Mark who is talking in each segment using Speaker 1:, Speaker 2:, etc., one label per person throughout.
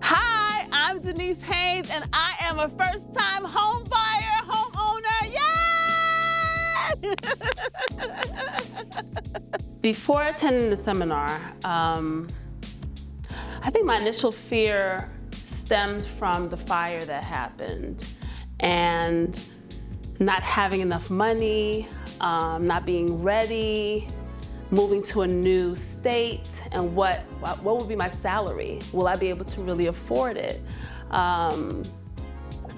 Speaker 1: Hi, I'm Denise Haynes, and I am a first-time home buyer, homeowner. Yay! Before attending the seminar, I think my initial fear stemmed from the fire that happened and not having enough money, not being ready, moving to a new state, and what would be my salary? Will I be able to really afford it?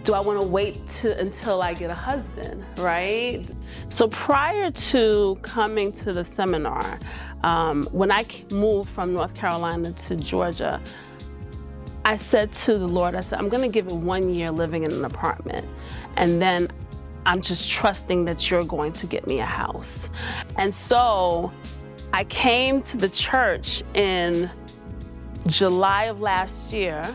Speaker 1: Do I want to wait until I get a husband, right? So prior to coming to the seminar, when I moved from North Carolina to Georgia, I said to the Lord, I said, I'm going to give it 1 year living in an apartment, and then I'm just trusting that you're going to get me a house. And so I came to the church in July of last year.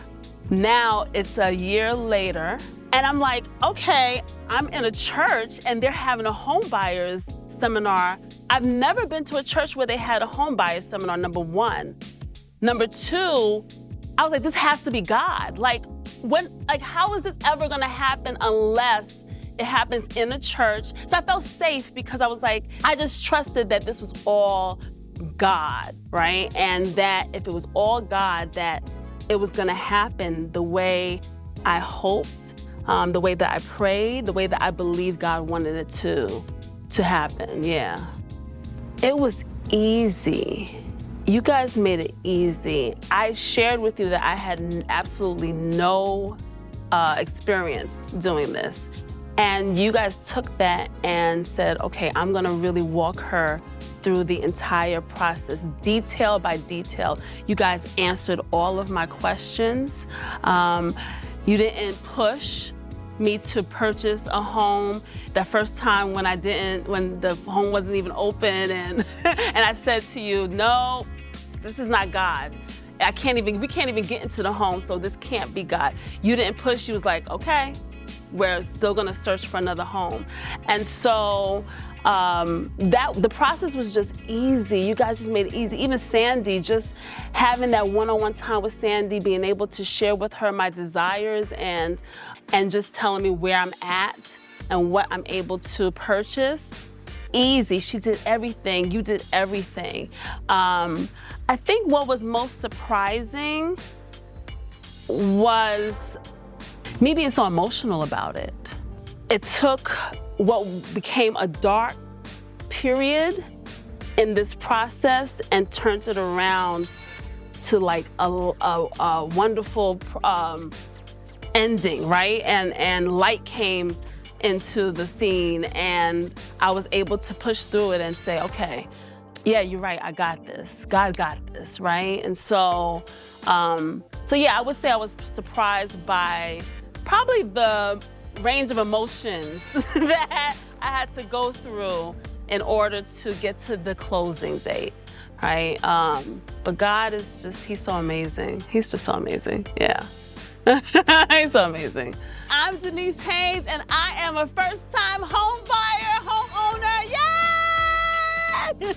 Speaker 1: Now it's a year later, and I'm like, okay, I'm in a church and they're having a home buyers seminar. I've never been to a church where they had a home buyers seminar, number one. Number two, I was like, this has to be God. How is this ever gonna happen unless it happens in a church? So I felt safe because I was like, I just trusted that this was all God, right? And that if it was all God, that it was gonna happen the way I hoped, the way that I prayed, the way that I believed God wanted it to happen, yeah. It was easy. You guys made it easy. I shared with you that I had absolutely no experience doing this. And you guys took that and said, okay, I'm gonna really walk her through the entire process, detail by detail. You guys answered all of my questions. You didn't push me to purchase a home. The first time when the home wasn't even open, and I said to you, no, this is not God. We can't even get into the home, so this can't be God. You didn't push. You was like, okay, we're still gonna search for another home. And so the process was just easy. You guys just made it easy. Even Sandy, just having that one-on-one time with Sandy, being able to share with her my desires and just telling me where I'm at and what I'm able to purchase. Easy. She did everything. You did everything. I think what was most surprising was me being so emotional about it. It took what became a dark period in this process and turned it around to like a wonderful ending, right? And light came into the scene, and I was able to push through it and say, okay, yeah, you're right, I got this. God got this, right? And so yeah, I would say I was surprised by probably the range of emotions that I had to go through in order to get to the closing date, right? But God is he's so amazing. He's just so amazing, yeah. He's so amazing. I'm Denise Haynes, and I am a first-time home buyer, homeowner, yay!